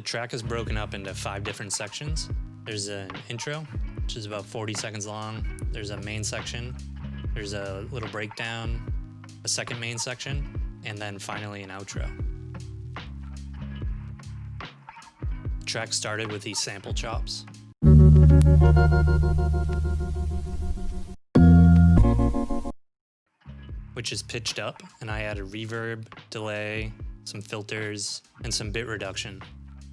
track is broken up into 5 different sections. There's an intro, which is about 40 seconds long. There's a main section. There's a little breakdown, a second main section, and then finally an outro. The track started with these sample chops. Which is pitched up, and I added reverb, delay, some filters, and some bit reduction.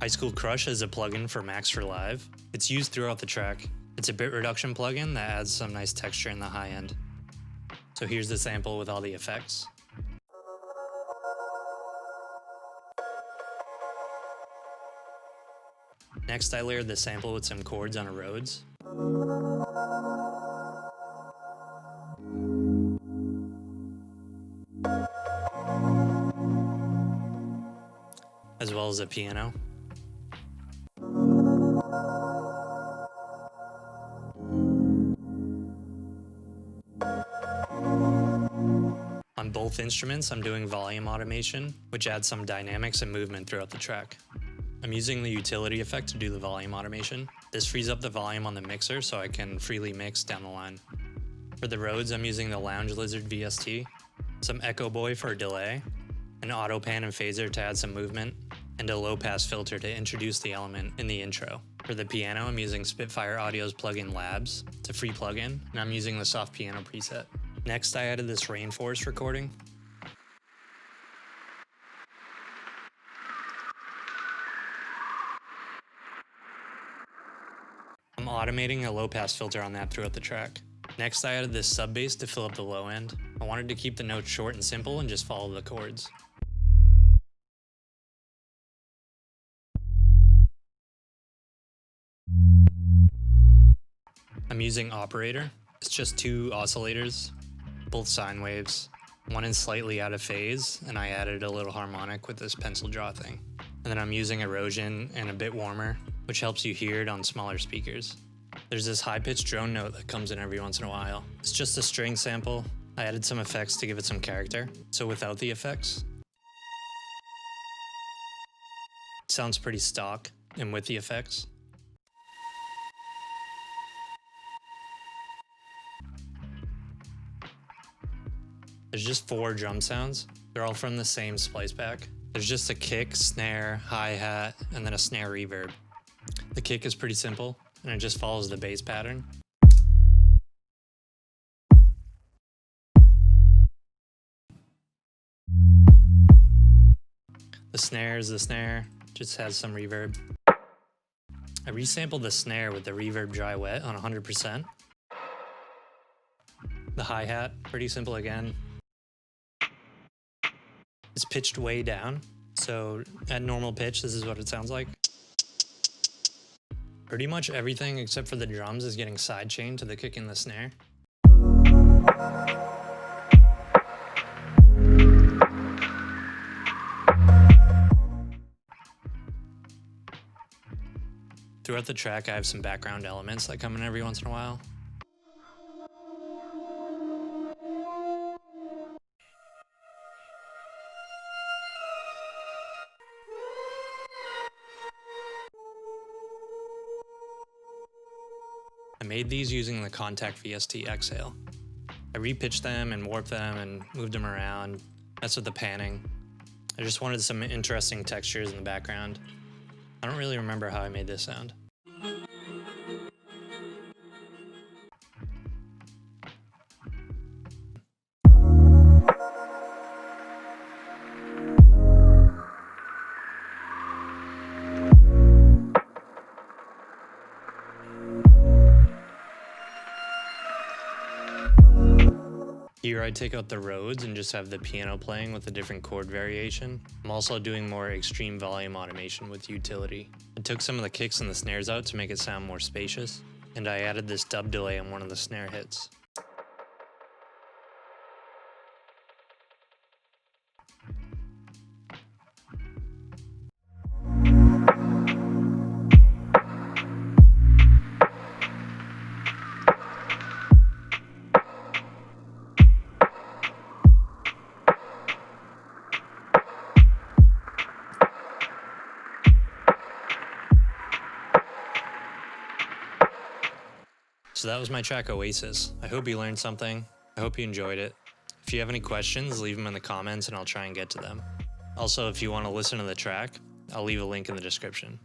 High School Crush is a plugin for Max for Live. It's used throughout the track. It's a bit reduction plugin that adds some nice texture in the high end. So here's the sample with all the effects. Next, I layered the sample with some chords on a Rhodes. As well as a piano. On both instruments, I'm doing volume automation, which adds some dynamics and movement throughout the track. I'm using the utility effect to do the volume automation. This frees up the volume on the mixer so I can freely mix down the line. For the Rhodes, I'm using the Lounge Lizard VST, some Echo Boy for a delay, an auto pan and phaser to add some movement, and a low pass filter to introduce the element in the intro. For the piano, I'm using Spitfire Audio's plugin Labs. It's a free plugin, and I'm using the soft piano preset. Next, I added this rainforest recording. I'm automating a low pass filter on that throughout the track. Next, I added this sub bass to fill up the low end. I wanted to keep the notes short and simple and just follow the chords. I'm using Operator. It's just 2 oscillators, both sine waves. One is slightly out of phase, and I added a little harmonic with this pencil draw thing. And then I'm using Erosion and a bit warmer, which helps you hear it on smaller speakers. There's this high-pitched drone note that comes in every once in a while. It's just a string sample. I added some effects to give it some character, so without the effects, it sounds pretty stock, and with the effects, there's just 4 drum sounds. They're all from the same splice pack. There's just a kick, snare, hi-hat, and then a snare reverb. The kick is pretty simple, and it just follows the bass pattern. The snare is the snare, just has some reverb. I resampled the snare with the reverb dry wet on 100%. The hi-hat, pretty simple again. It's pitched way down, so at normal pitch, this is what it sounds like. Pretty much everything except for the drums is getting sidechained to the kick and the snare. Throughout the track, I have some background elements that come in every once in a while. I made these using the Contact VST Exhale. I repitched them and warped them and moved them around. That's with the panning. I just wanted some interesting textures in the background. I don't really remember how I made this sound. Here I take out the Rhodes and just have the piano playing with a different chord variation. I'm also doing more extreme volume automation with utility. I took some of the kicks and the snares out to make it sound more spacious, and I added this dub delay on one of the snare hits. So that was my track Oasis. I hope you learned something. I hope you enjoyed it. If you have any questions, leave them in the comments and I'll try and get to them. Also, if you want to listen to the track, I'll leave a link in the description.